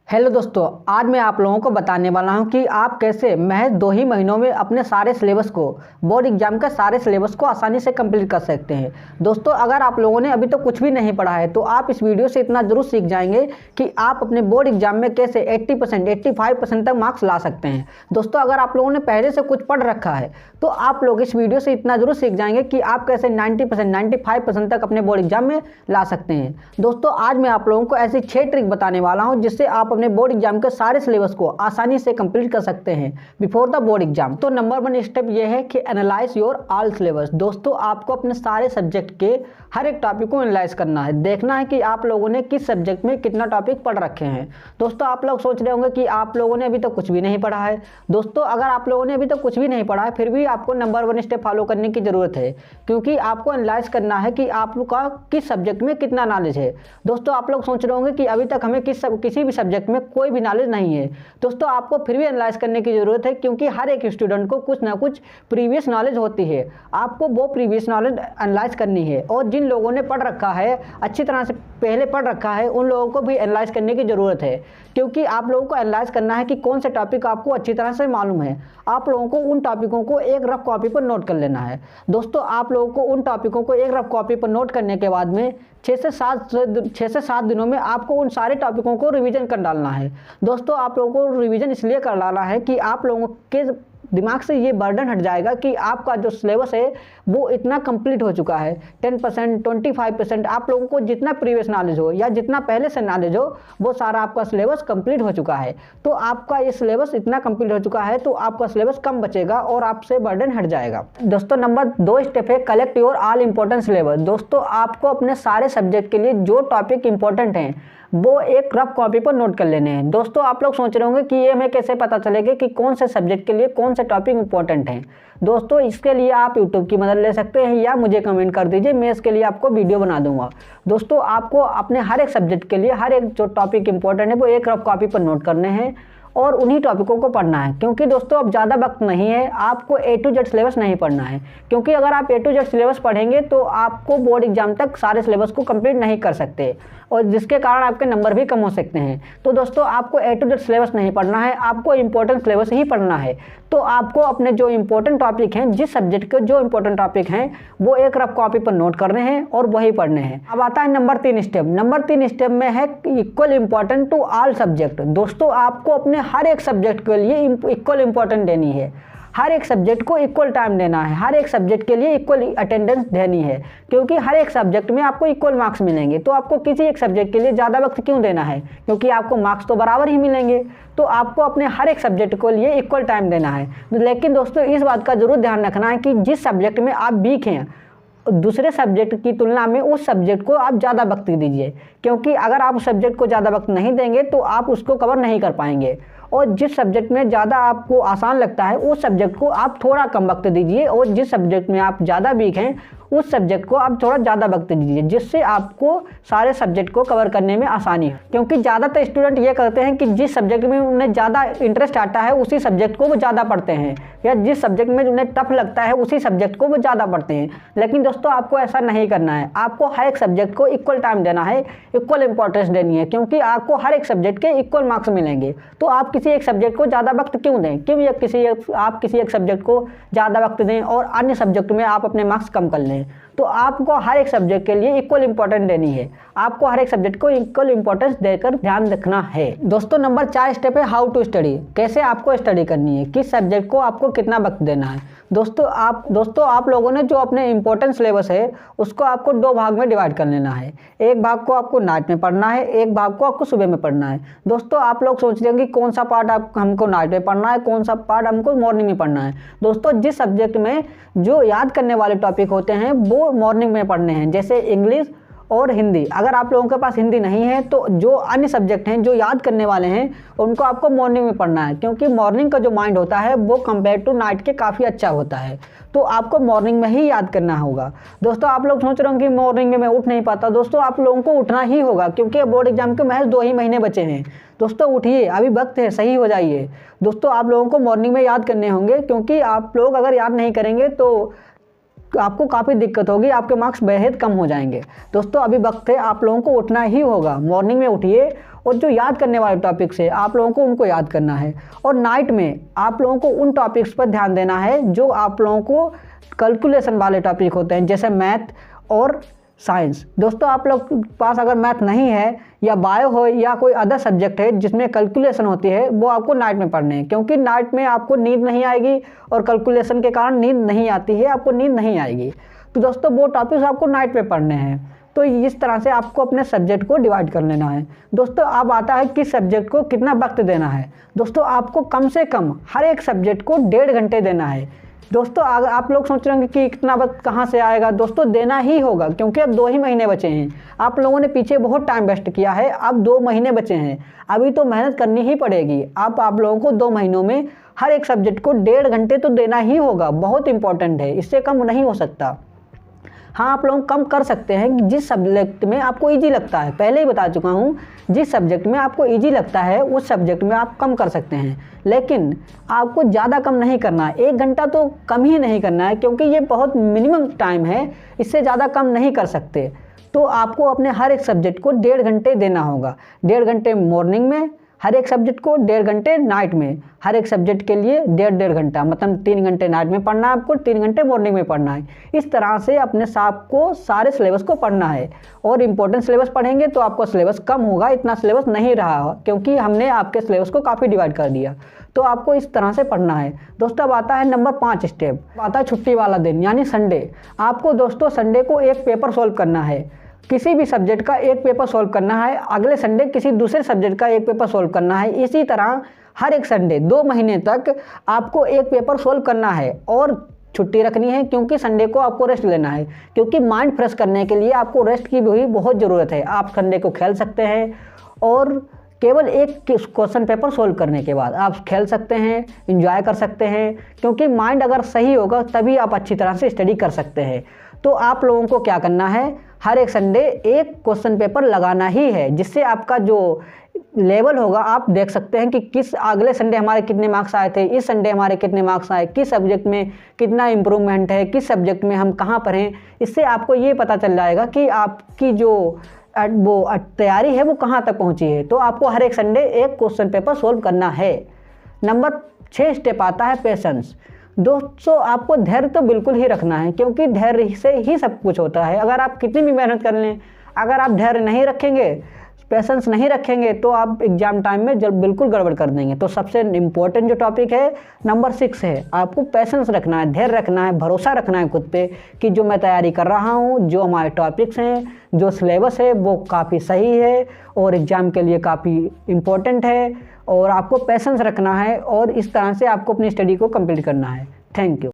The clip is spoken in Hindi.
हेलो दोस्तों, आज मैं आप लोगों को बताने वाला हूं कि आप कैसे महज 2 ही महीनों में अपने सारे सिलेबस को बोर्ड एग्जाम का सारे सिलेबस को आसानी से कंप्लीट कर सकते हैं। दोस्तों, अगर आप लोगों ने अभी तो कुछ भी नहीं पढ़ा है तो आप इस वीडियो से इतना जरूर सीख जाएंगे कि आप अपने बोर्ड एग्जाम में कैसे 80%, 85% तक मार्क्स ला सकते हैं। दोस्तों, अगर आप लोगों ने पहले से कुछ पढ़ रखा है तो आप लोग इस वीडियो से इतना जरूर सीख जाएंगे कि आप कैसे 90%, 95% तक अपने बोर्ड एग्जाम में ला सकते हैं। दोस्तों, आज मैं आप लोगों को ऐसी 6 ट्रिक बताने वाला हूँ जिससे आप अपने बोर्ड एग्जाम के सारे सिलेबस को आसानी से कंप्लीट कर सकते हैं बिफोर द बोर्ड एग्जाम। तो नंबर 1 स्टेप ये है कि एनालाइज योर ऑल सिलेबस। दोस्तों, आपको अपने सारे सब्जेक्ट के हर एक टॉपिक को एनालाइज करना है, देखना है कि आप लोगों ने किस सब्जेक्ट में कितना टॉपिक पढ़ रखे हैं। दोस्तों, आप लोग सोच रहे होंगे कि आप लोगों ने अभी तक कुछ भी नहीं पढ़ा है। दोस्तों, अगर आप लोगों ने अभी तक कुछ भी नहीं पढ़ा है फिर भी आपको नंबर 1 स्टेप फॉलो करने की जरूरत है, क्योंकि आपको एनालाइज करना है कि आपका किस सब्जेक्ट में कितना नॉलेज है। दोस्तों, आप लोग सोच रहे होंगे कि अभी तक हमें किसी भी सब्जेक्ट में कोई भी नॉलेज नहीं है। दोस्तों, आपको फिर भी एनालाइज करने की जरूरत है, क्योंकि हर एक स्टूडेंट को कुछ ना कुछ प्रीवियस नॉलेज होती है। आपको वो प्रीवियस नॉलेज एनालाइज करनी है, और जिन लोगों ने पढ़ रखा है, अच्छी तरह से पहले पढ़ रखा है, उन लोगों को भी एनालाइज करने की ज़रूरत है, क्योंकि आप लोगों को एनालाइज करना है कि कौन से टॉपिक आपको अच्छी तरह से मालूम है। आप लोगों को उन टॉपिकों को एक रफ कॉपी पर नोट कर लेना है। दोस्तों, आप लोगों को उन टॉपिकों को एक रफ कॉपी पर नोट करने के बाद में 6 से 7 दिनों में आपको उन सारे टॉपिकों को रिवीजन कर डालना है। दोस्तों, आप लोगों को रिवीजन इसलिए कर डालना है कि आप लोगों के दिमाग से ये बर्डन हट जाएगा कि आपका जो सिलेबस है वो इतना कंप्लीट हो चुका है। 10%, 25% आप लोगों को जितना प्रीवियस नॉलेज हो या जितना पहले से नॉलेज हो वो सारा आपका सिलेबस कंप्लीट हो चुका है। तो आपका ये सिलेबस इतना कंप्लीट हो चुका है तो आपका सिलेबस कम बचेगा और आपसे बर्डन हट जाएगा। दोस्तों, नंबर 2 स्टेप है collect your all important syllabus. दोस्तों, आपको अपने सारे सब्जेक्ट के लिए जो टॉपिक इंपॉर्टेंट हैं वो एक रफ कॉपी पर नोट कर लेने हैं। दोस्तों, आप लोग सोच रहे होंगे कि ये हमें कैसे पता चलेगा कि कौन से सब्जेक्ट के लिए कौन से टॉपिक इंपॉर्टेंट हैं। दोस्तों, इसके लिए आप यूट्यूब की मदद ले सकते हैं या मुझे कमेंट कर दीजिए, मैं इसके लिए आपको वीडियो बना दूंगा। दोस्तों, आपको अपने हर एक सब्जेक्ट के लिए हर एक जो टॉपिक इंपॉर्टेंट है वो एक रफ कॉपी पर नोट करने हैं और उन्हीं टॉपिकों को पढ़ना है, क्योंकि दोस्तों अब ज़्यादा वक्त नहीं है, आपको A to Z सिलेबस नहीं पढ़ना है, क्योंकि अगर आप A to Z सिलेबस पढ़ेंगे तो आपको बोर्ड एग्जाम तक सारे सिलेबस को कंप्लीट नहीं कर सकते और जिसके कारण आपके नंबर भी कम हो सकते हैं। तो दोस्तों, आपको A to Z सिलेबस नहीं पढ़ना है, आपको इंपॉर्टेंट सिलेबस ही पढ़ना है। तो आपको अपने जो इंपॉर्टेंट टॉपिक हैं, जिस सब्जेक्ट के जो इंपॉर्टेंट टॉपिक हैं वो एक रफ कॉपी पर नोट करने हैं और वही पढ़ने हैं। अब आता है नंबर 3 स्टेप। नंबर 3 स्टेप में है equal important to all subject. दोस्तों, आपको अपने हर एक सब्जेक्ट के लिए इक्वल इंपॉर्टेंट देनी है, हर एक सब्जेक्ट को इक्वल टाइम देना है, हर एक सब्जेक्ट के लिए इक्वल अटेंडेंस देनी है, क्योंकि हर एक सब्जेक्ट में आपको इक्वल मार्क्स मिलेंगे। तो आपको किसी एक सब्जेक्ट के लिए ज़्यादा वक्त क्यों देना है, क्योंकि आपको मार्क्स तो बराबर ही मिलेंगे। तो आपको अपने हर एक सब्जेक्ट को लिए इक्वल टाइम देना है। लेकिन दोस्तों, इस बात का जरूर ध्यान रखना है कि जिस सब्जेक्ट में आप वीक हैं दूसरे सब्जेक्ट की तुलना में उस सब्जेक्ट को आप ज़्यादा वक्त दीजिए, क्योंकि अगर आप उस सब्जेक्ट को ज़्यादा वक्त नहीं देंगे तो आप उसको कवर नहीं कर पाएंगे। और जिस सब्जेक्ट में ज़्यादा आपको आसान लगता है उस सब्जेक्ट को आप थोड़ा कम वक्त दीजिए, और जिस सब्जेक्ट में आप ज़्यादा वीक हैं उस सब्जेक्ट को आप थोड़ा ज़्यादा वक्त दीजिए, जिससे आपको सारे सब्जेक्ट को कवर करने में आसानी है। क्योंकि ज़्यादातर स्टूडेंट ये करते हैं कि जिस सब्जेक्ट में उन्हें ज़्यादा इंटरेस्ट आता है उसी सब्जेक्ट को वो ज़्यादा पढ़ते हैं, या जिस सब्जेक्ट में उन्हें टफ लगता है उसी सब्जेक्ट को वो ज़्यादा पढ़ते हैं। लेकिन दोस्तों, आपको ऐसा नहीं करना है, आपको हर एक सब्जेक्ट को इक्वल टाइम देना है, इक्वल इंपॉर्टेंस देनी है, क्योंकि आपको हर एक सब्जेक्ट के इक्वल मार्क्स मिलेंगे। तो आप किसी एक सब्जेक्ट को ज़्यादा वक्त क्यों दें, आप किसी एक सब्जेक्ट को ज़्यादा वक्त दें और अन्य सब्जेक्ट में आप अपने मार्क्स कम कर लें। तो आपको हर एक सब्जेक्ट के लिए इक्वल इंपॉर्टेंस देनी है, आपको हर एक सब्जेक्ट को इक्वल इंपॉर्टेंस देकर ध्यान रखना है। दोस्तों, नंबर 4 स्टेप है हाउ टू स्टडी। कैसे आपको स्टडी करनी है, किस सब्जेक्ट को आपको कितना वक्त देना है। दोस्तों, आप लोगों ने जो अपने इंपॉर्टेंट सिलेबस है उसको आपको 2 भाग में डिवाइड कर लेना है। एक भाग को आपको नाइट में पढ़ना है, एक भाग को आपको सुबह में पढ़ना है। दोस्तों, आप लोग सोच रहे होंगे कौन सा पार्ट हमको नाइट में पढ़ना है, कौन सा पार्ट हमको मॉर्निंग में पढ़ना है। दोस्तों, जिस सब्जेक्ट में जो याद करने वाले टॉपिक होते हैं वो मॉर्निंग में पढ़ने हैं, जैसे इंग्लिश और हिंदी। अगर आप लोगों के पास हिंदी नहीं है तो जो अन्य सब्जेक्ट हैं जो याद करने वाले हैं उनको आपको मॉर्निंग में पढ़ना है, क्योंकि मॉर्निंग का जो माइंड होता है वो कंपेयर टू नाइट के काफ़ी अच्छा होता है। तो आपको मॉर्निंग में ही याद करना होगा। दोस्तों, आप लोग सोच रहे होंगे कि मॉर्निंग में मैं उठ नहीं पाता। दोस्तों, आप लोगों को उठना ही होगा, क्योंकि बोर्ड एग्जाम के महज 2 ही महीने बचे हैं। दोस्तों, उठिए, अभी वक्त है, सही हो जाइए। दोस्तों, आप लोगों को मॉर्निंग में याद करने होंगे, क्योंकि आप लोग अगर याद नहीं करेंगे तो आपको काफ़ी दिक्कत होगी, आपके मार्क्स बेहद कम हो जाएंगे। दोस्तों, अभी वक्त है, आप लोगों को उठना ही होगा, मॉर्निंग में उठिए और जो याद करने वाले टॉपिक्स है आप लोगों को उनको याद करना है। और नाइट में आप लोगों को उन टॉपिक्स पर ध्यान देना है जो आप लोगों को कैलकुलेशन वाले टॉपिक होते हैं, जैसे मैथ और साइंस। दोस्तों आप लोग के पास अगर मैथ नहीं है या बायो हो या कोई अदर सब्जेक्ट है जिसमें कैलकुलेशन होती है, वो आपको नाइट में पढ़ने हैं, क्योंकि नाइट में आपको नींद नहीं आएगी और कैलकुलेशन के कारण नींद नहीं आती है, आपको नींद नहीं आएगी। तो दोस्तों वो टॉपिक्स आपको नाइट में पढ़ने हैं। तो इस तरह से आपको अपने सब्जेक्ट को डिवाइड कर लेना है। दोस्तों अब आता है किस सब्जेक्ट को कितना वक्त देना है। दोस्तों आपको कम से कम हर एक सब्जेक्ट को 1.5 घंटे देना है। दोस्तों अगर आप लोग सोच रहे होंगे कि इतना वक्त कहाँ से आएगा, दोस्तों देना ही होगा, क्योंकि अब 2 ही महीने बचे हैं। आप लोगों ने पीछे बहुत टाइम वेस्ट किया है, अब 2 महीने बचे हैं, अभी तो मेहनत करनी ही पड़ेगी। आप लोगों को 2 महीनों में हर एक सब्जेक्ट को 1.5 घंटे तो देना ही होगा, बहुत इंपॉर्टेंट है, इससे कम नहीं हो सकता। हाँ आप लोग कम कर सकते हैं कि जिस सब्जेक्ट में आपको इजी लगता है, पहले ही बता चुका हूँ, जिस सब्जेक्ट में आपको इजी लगता है उस सब्जेक्ट में आप कम कर सकते हैं, लेकिन आपको ज़्यादा कम नहीं करना है। 1 घंटा तो कम ही नहीं करना है, क्योंकि ये बहुत मिनिमम टाइम है, इससे ज़्यादा कम नहीं कर सकते। तो आपको अपने हर एक सब्जेक्ट को 1.5 घंटे देना होगा। 1.5 घंटे मॉर्निंग में हर एक सब्जेक्ट को, 1.5 घंटे नाइट में हर एक सब्जेक्ट के लिए 1.5 घंटा, मतलब 3 घंटे नाइट में पढ़ना है आपको, 3 घंटे मॉर्निंग में पढ़ना है। इस तरह से अपने आपको सारे सिलेबस को पढ़ना है। और इम्पोर्टेंट सिलेबस पढ़ेंगे तो आपको सिलेबस कम होगा, इतना सिलेबस नहीं रहा, क्योंकि हमने आपके सिलेबस को काफ़ी डिवाइड कर दिया। तो आपको इस तरह से पढ़ना है। दोस्तों अब आता है नंबर 5 स्टेप, आता है छुट्टी वाला दिन यानी संडे। आपको दोस्तों संडे को एक पेपर सॉल्व करना है, किसी भी सब्जेक्ट का एक पेपर सॉल्व करना है। अगले संडे किसी दूसरे सब्जेक्ट का एक पेपर सॉल्व करना है। इसी तरह हर एक संडे 2 महीने तक आपको एक पेपर सॉल्व करना है और छुट्टी रखनी है, क्योंकि संडे को आपको रेस्ट लेना है, क्योंकि माइंड फ्रेश करने के लिए आपको रेस्ट की भी बहुत ज़रूरत है। आप संडे को खेल सकते हैं और केवल एक क्वेश्चन पेपर सोल्व करने के बाद आप खेल सकते हैं, एंजॉय कर सकते हैं, क्योंकि माइंड अगर सही होगा तभी आप अच्छी तरह से स्टडी कर सकते हैं। तो आप लोगों को क्या करना है, हर एक संडे एक क्वेश्चन पेपर लगाना ही है, जिससे आपका जो लेवल होगा आप देख सकते हैं कि किस अगले संडे हमारे कितने मार्क्स आए थे, इस संडे हमारे कितने मार्क्स आए, किस सब्जेक्ट में कितना इम्प्रूवमेंट है, किस सब्जेक्ट में हम कहाँ पर हैं। इससे आपको ये पता चल जाएगा कि आपकी जो वो तैयारी है वो कहाँ तक पहुँची है। तो आपको हर एक संडे एक क्वेश्चन पेपर सोल्व करना है। नंबर 6 स्टेप आता है पेशेंस। दोस्तों आपको धैर्य तो बिल्कुल ही रखना है, क्योंकि धैर्य से ही सब कुछ होता है। अगर आप कितनी भी मेहनत कर लें, अगर आप धैर्य नहीं रखेंगे, पेशेंस नहीं रखेंगे, तो आप एग्जाम टाइम में बिल्कुल गड़बड़ कर देंगे। तो सबसे इम्पोर्टेंट जो टॉपिक है नंबर 6 है, आपको पेशेंस रखना है, धैर्य रखना है, भरोसा रखना है खुद पे कि जो मैं तैयारी कर रहा हूँ, जो हमारे टॉपिक्स हैं, जो सिलेबस है वो काफ़ी सही है और एग्ज़ाम के लिए काफ़ी इम्पोर्टेंट है। और आपको पेशेंस रखना है और इस तरह से आपको अपनी स्टडी को कंप्लीट करना है। Thank you.